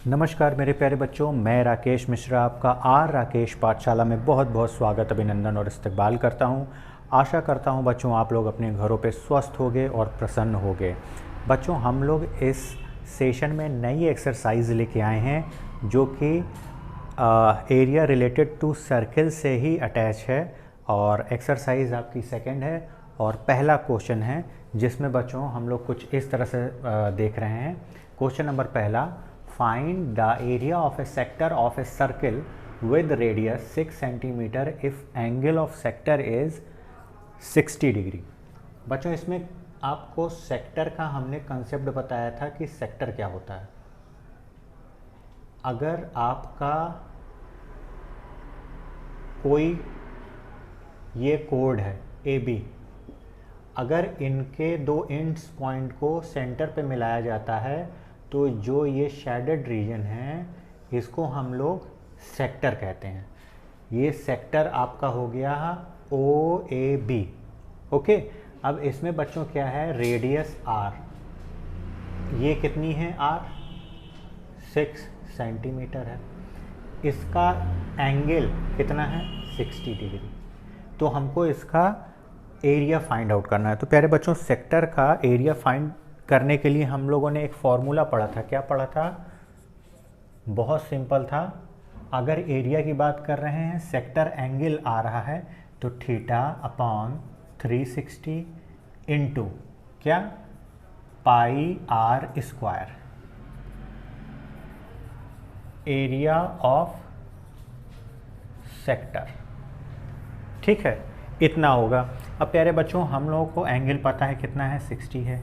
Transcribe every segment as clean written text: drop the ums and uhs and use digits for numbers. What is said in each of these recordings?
नमस्कार मेरे प्यारे बच्चों, मैं राकेश मिश्रा आपका आर राकेश पाठशाला में बहुत बहुत स्वागत, अभिनंदन और इस्तकबाल करता हूं। आशा करता हूं बच्चों आप लोग अपने घरों पे स्वस्थ होगे और प्रसन्न होगे। बच्चों हम लोग इस सेशन में नई एक्सरसाइज लेके आए हैं जो कि एरिया रिलेटेड टू सर्किल से ही अटैच है और एक्सरसाइज आपकी सेकंड है और पहला क्वेश्चन है जिसमें बच्चों हम लोग कुछ इस तरह से देख रहे हैं। क्वेश्चन नंबर पहला, find the area of a sector of a circle with radius 6 cm if angle of sector is 60 degree. बच्चों इसमें आपको सेक्टर का हमने कंसेप्ट बताया था कि सेक्टर क्या होता है। अगर आपका कोई ये कोड है AB, अगर इनके दो एंड्स पॉइंट को सेंटर पे मिलाया जाता है तो जो ये शेडेड रीजन है इसको हम लोग सेक्टर कहते हैं। ये सेक्टर आपका हो गया OAB। ओके, अब इसमें बच्चों क्या है, रेडियस R, ये कितनी है R 6 सेंटीमीटर है, इसका एंगल कितना है 60 डिग्री। तो हमको इसका एरिया फाइंड आउट करना है। तो प्यारे बच्चों सेक्टर का एरिया फाइंड करने के लिए हम लोगों ने एक फॉर्मूला पढ़ा था। क्या पढ़ा था? बहुत सिंपल था। अगर एरिया की बात कर रहे हैं, सेक्टर एंगल आ रहा है तो थीटा अपॉन 360 इंटू क्या, pi r square, area of sector. ठीक है, इतना होगा। अब प्यारे बच्चों हम लोगों को एंगल पता है कितना है, 60 है,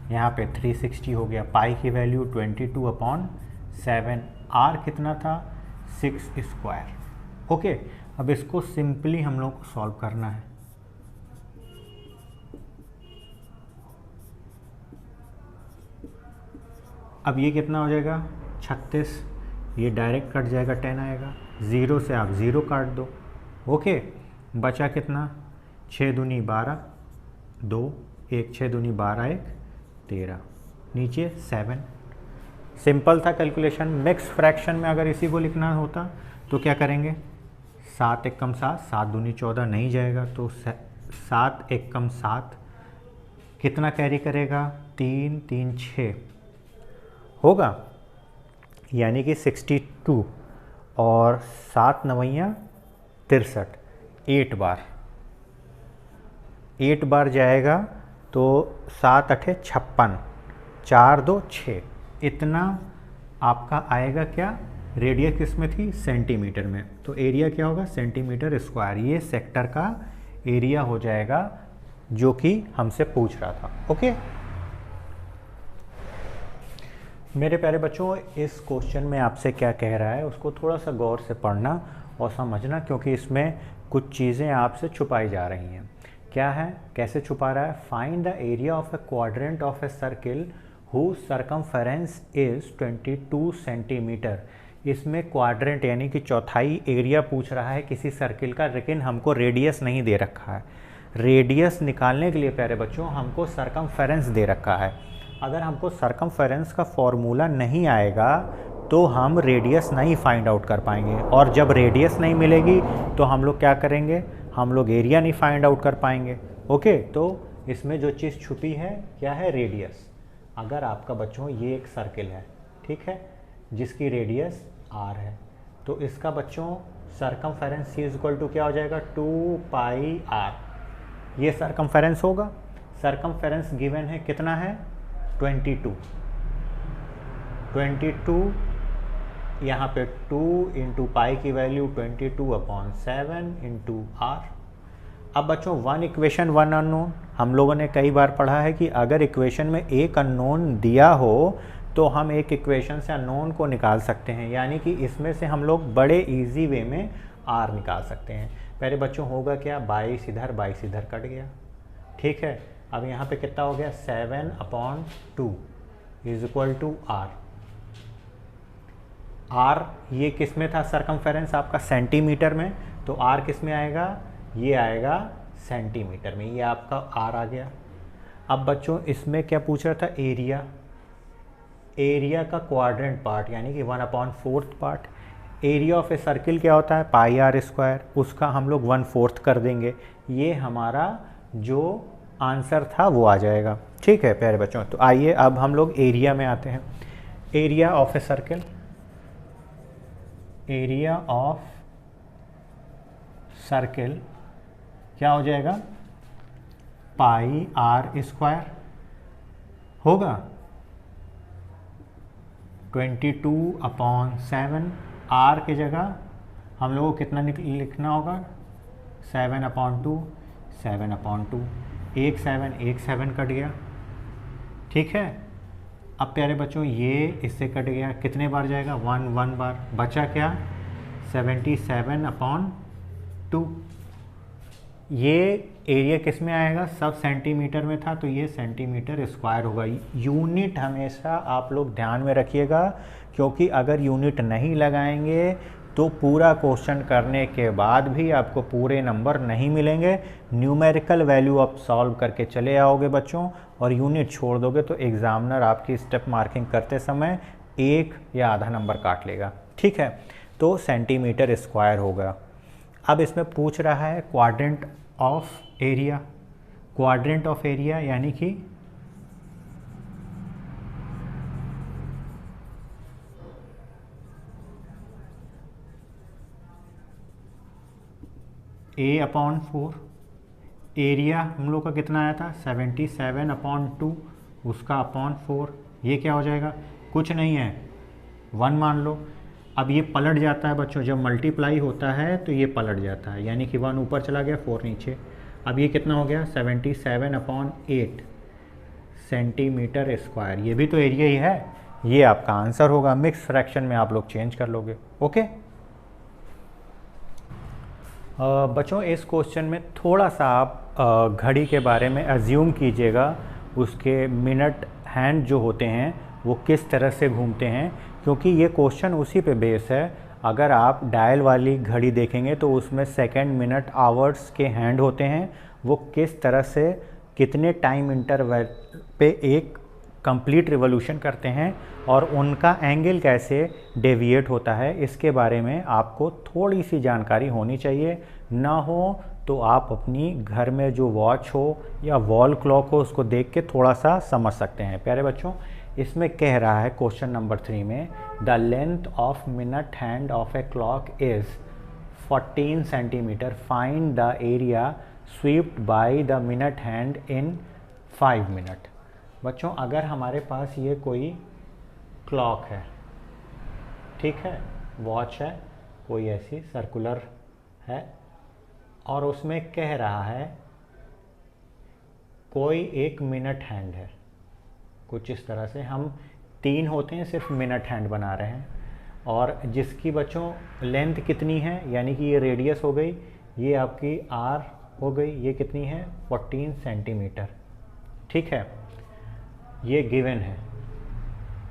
यहाँ पे 360 हो गया, पाई की वैल्यू 22/7, आर कितना था 6 स्क्वायर। ओके, अब इसको सिंपली हम लोग को सॉल्व करना है। अब ये कितना हो जाएगा 36, ये डायरेक्ट कट जाएगा, 10 आएगा, 0 से आप 0 काट दो। ओके, बचा कितना, 6 दूनी 12, 2 1, 6 दूनी 12, 1 13, नीचे 7। सिंपल था कैलकुलेशन। मिक्स फ्रैक्शन में अगर इसी को लिखना होता तो क्या करेंगे, 7 एकम 7, 7 दूनी 14 नहीं जाएगा, तो 7 एकम 7 कितना कैरी करेगा, 3 3 6 होगा, यानी कि 62 और 7 9 63, 8 बार जाएगा तो 7 8 56, 4 2 6, इतना आपका आएगा। क्या रेडियस किस में थी, सेंटीमीटर में, तो एरिया क्या होगा सेंटीमीटर स्क्वायर। ये सेक्टर का एरिया हो जाएगा जो कि हमसे पूछ रहा था। ओके मेरे प्यारे बच्चों, इस क्वेश्चन में आपसे क्या कह रहा है उसको थोड़ा सा गौर से पढ़ना और समझना, क्योंकि इसमें कुछ चीज़ें आपसे छुपाई जा रही हैं। क्या है, कैसे छुपा रहा है, find the area of a quadrant of a circle whose circumference is 22 centimetre. इसमें क्वाड्रेंट यानी कि चौथाई एरिया पूछ रहा है किसी सर्किल का, लेकिन हमको रेडियस नहीं दे रखा है। रेडियस निकालने के लिए प्यारे बच्चों हमको सरकमफेरेंस दे रखा है। अगर हमको सरकमफेरेंस का फॉर्मूला नहीं आएगा तो हम रेडियस नहीं फाइंड आउट कर पाएंगे, और जब रेडियस नहीं मिलेगी तो हम लोग क्या करेंगे, हम लोग एरिया नहीं फाइंड आउट कर पाएंगे। ओके, तो इसमें जो चीज़ छुपी है क्या है, रेडियस। अगर आपका बच्चों ये एक सर्किल है, ठीक है, जिसकी रेडियस r है, तो इसका बच्चों सरकमफेरेंस इक्वल टू क्या हो जाएगा, 2 पाई r। ये सरकमफेरेंस होगा। सरकमफेरेंस गिवन है कितना है, 22। यहाँ पे 2 इंटू पाई की वैल्यू 22/7 इंटू r। अब बच्चों 1 इक्वेशन 1 अननोन, हम लोगों ने कई बार पढ़ा है कि अगर इक्वेशन में एक अननोन दिया हो तो हम एक इक्वेशन से अननोन को निकाल सकते हैं, यानी कि इसमें से हम लोग बड़े इजी वे में r निकाल सकते हैं। पहले बच्चों होगा क्या, 22 इधर कट गया, ठीक है। अब यहाँ पे कितना हो गया, 7/2 is equal to r। r ये किस में था, सरकमफेरेंस आपका सेंटीमीटर में, तो r किस में आएगा, ये आएगा सेंटीमीटर में, ये आपका r आ गया। अब बच्चों इसमें क्या पूछ रहा था, एरिया। एरिया का क्वाड्रेंट पार्ट यानी कि 1/4 part. Area of a circle क्या होता है, पाई आर स्क्वायर, उसका हम लोग 1/4 कर देंगे। ये हमारा जो आंसर था वो आ जाएगा। ठीक है प्यारे बच्चों, तो आइए अब हम लोग एरिया में आते हैं। Area of a circle, area of circle क्या हो जाएगा, पाई आर स्क्वायर होगा 22/7। आर की जगह हम लोगों को कितना लिखना होगा, 7/2, 7/2। एक 7 कट गया। ठीक है, अब प्यारे बच्चों ये इससे कट गया, कितने बार जाएगा, 1 बार, बचा क्या, 77/2। ये एरिया किस में आएगा, सब सेंटीमीटर में था तो ये सेंटीमीटर स्क्वायर होगा। यूनिट हमेशा आप लोग ध्यान में रखिएगा, क्योंकि अगर यूनिट नहीं लगाएंगे तो पूरा क्वेश्चन करने के बाद भी आपको पूरे नंबर नहीं मिलेंगे। न्यूमेरिकल वैल्यू आप सॉल्व करके चले आओगे बच्चों, और यूनिट छोड़ दोगे तो एग्जामिनर आपकी स्टेप मार्किंग करते समय 1 या आधा नंबर काट लेगा। ठीक है, तो सेंटीमीटर स्क्वायर होगा। अब इसमें पूछ रहा है quadrant of area. Quadrant of area यानी कि A/4, एरिया हम लोग का कितना आया था, 77/2, उसका /4, ये क्या हो जाएगा, कुछ नहीं है, 1 मान लो। अब ये पलट जाता है बच्चों, जब मल्टीप्लाई होता है तो ये पलट जाता है, यानी कि 1 ऊपर चला गया, 4 नीचे। अब ये कितना हो गया, 77/8 सेंटीमीटर स्क्वायर। ये भी तो एरिया ही है, ये आपका आंसर होगा। मिक्स फ्रैक्शन में आप लोग चेंज कर लोगे। ओके बच्चों, इस क्वेश्चन में थोड़ा सा आप घड़ी के बारे में अज्यूम कीजिएगा, उसके मिनट हैंड जो होते हैं वो किस तरह से घूमते हैं, क्योंकि ये क्वेश्चन उसी पे बेस है। अगर आप डायल वाली घड़ी देखेंगे तो उसमें सेकंड, मिनट, आवर्स के हैंड होते हैं, वो किस तरह से कितने टाइम इंटरवल पे एक कंप्लीट रिवॉल्यूशन करते हैं और उनका एंगल कैसे डेविएट होता है, इसके बारे में आपको थोड़ी सी जानकारी होनी चाहिए। ना हो तो आप अपनी घर में जो वॉच हो या वॉल क्लॉक हो उसको देख के थोड़ा सा समझ सकते हैं। प्यारे बच्चों, इसमें कह रहा है क्वेश्चन नंबर 3 में, the length of minute hand of a clock is 14 centimetre, find the area swept by the minute hand in 5 minute. बच्चों, अगर हमारे पास ये कोई क्लॉक है, ठीक है, वॉच है, कोई ऐसी सर्कुलर है, और उसमें कह रहा है कोई एक मिनट हैंड है, कुछ इस तरह से, हम 3 होते हैं सिर्फ मिनट हैंड बना रहे हैं, और जिसकी बच्चों लेंथ कितनी है, यानी कि ये रेडियस हो गई, ये आपकी आर हो गई, ये कितनी है, 14 सेंटीमीटर। ठीक है, ये गिवन है।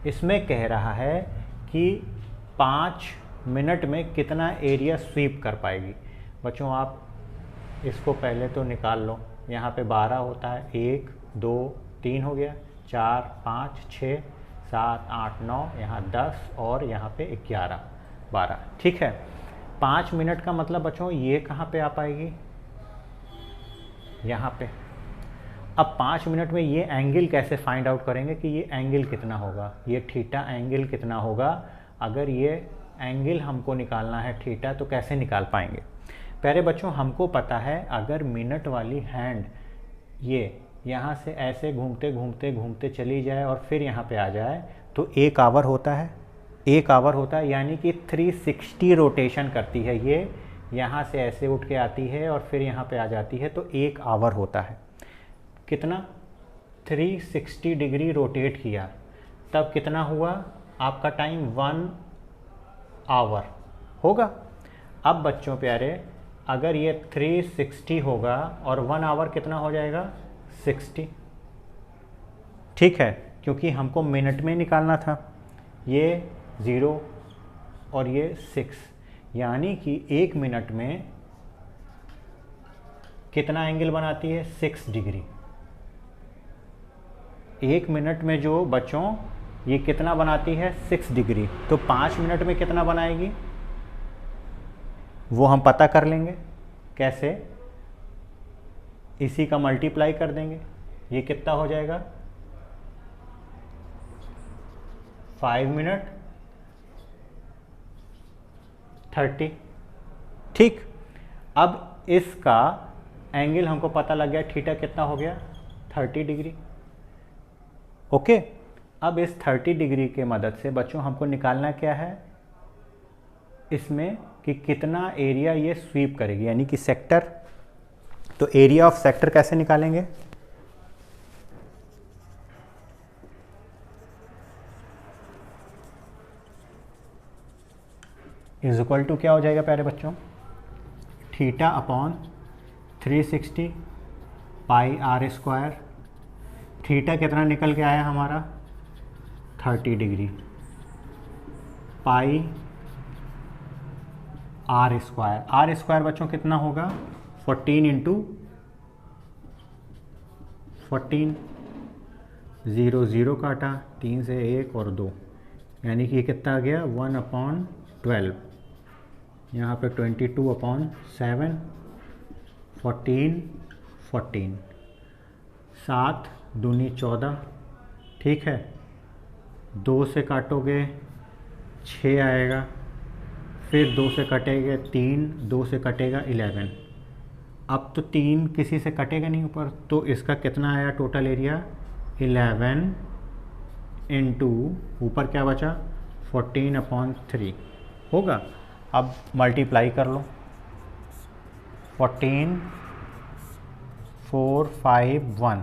इसमें कह रहा है कि 5 मिनट में कितना एरिया स्वीप कर पाएगी। बच्चों, आप इसको पहले तो निकाल लो। यहाँ पे 12 होता है, 1 2 3 हो गया, 4 5 6 7 8 9, यहाँ 10 और यहाँ पे 11 12। ठीक है, 5 मिनट का मतलब बच्चों ये कहाँ पे आ पाएगी, यहाँ पे। अब 5 मिनट में ये एंगल कैसे फाइंड आउट करेंगे कि ये एंगल कितना होगा, ये थीटा एंगल कितना होगा। अगर ये एंगल हमको निकालना है थीटा, तो कैसे निकाल पाएंगे। प्यारे बच्चों, हमको पता है अगर मिनट वाली हैंड ये यहाँ से ऐसे घूमते घूमते घूमते चली जाए और फिर यहाँ पे आ जाए तो 1 आवर होता है। 1 आवर होता है यानी कि 360 रोटेशन करती है। ये यहाँ से ऐसे उठ के आती है और फिर यहाँ पे आ जाती है, तो 1 आवर होता है। कितना, 360 डिग्री रोटेट किया, तब कितना हुआ आपका टाइम, 1 आवर होगा। अब बच्चों प्यारे, अगर ये 360 होगा और 1 आवर कितना हो जाएगा, 60। ठीक है, क्योंकि हमको मिनट में निकालना था। ये 0 और ये 6, यानी कि 1 मिनट में कितना एंगल बनाती है, 6 डिग्री। 1 मिनट में जो बच्चों ये कितना बनाती है 6 डिग्री, तो 5 मिनट में कितना बनाएगी वो हम पता कर लेंगे। कैसे? इसी का मल्टीप्लाई कर देंगे, ये कितना हो जाएगा 5 मिनट 30। ठीक, अब इसका एंगल हमको पता लग गया, थीटा कितना हो गया 30 डिग्री। ओके, अब इस 30 डिग्री के मदद से बच्चों हमको निकालना क्या है इसमें कि कितना एरिया ये स्वीप करेगी, यानी कि सेक्टर। तो एरिया ऑफ सेक्टर कैसे निकालेंगे? इज इक्वल टू क्या हो जाएगा प्यारे बच्चों, theta upon 360 pi r square. Theta कितना निकल के आया हमारा 30 degree, pi r square. R square बच्चों कितना होगा 14 इंटू 14, 0 0 काटा, 3 से 1 और 2, यानी कि ये कितना आ गया 1/12। यहाँ पे 22/7, 14 14, 7 दूनी 14। ठीक है, 2 से काटोगे 6 आएगा, फिर 2 से कटेगा 3, 2 से कटेगा 11। अब तो 3 किसी से कटेगा नहीं ऊपर, तो इसका कितना आया टोटल एरिया 11 इंटू ऊपर क्या बचा 14/3 होगा। अब मल्टीप्लाई कर लो, 14 4 5 1।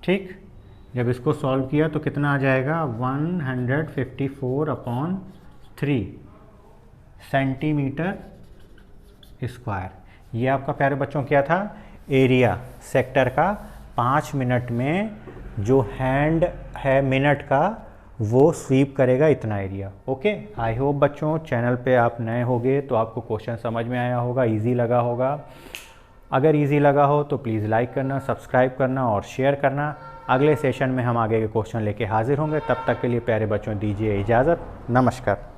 ठीक, जब इसको सॉल्व किया तो कितना आ जाएगा 154/3 सेंटीमीटर स्क्वायर। ये आपका प्यारे बच्चों क्या था एरिया सेक्टर का 5 मिनट में जो हैंड है मिनट का वो स्वीप करेगा इतना एरिया। ओके, आई होप बच्चों चैनल पे आप नए होगे तो आपको क्वेश्चन समझ में आया होगा, इजी लगा होगा। अगर इजी लगा हो तो प्लीज़ लाइक करना, सब्सक्राइब करना और शेयर करना। अगले सेशन में हम आगे के क्वेश्चन लेके हाजिर होंगे, तब तक के लिए प्यारे बच्चों दीजिए इजाज़त। नमस्कार।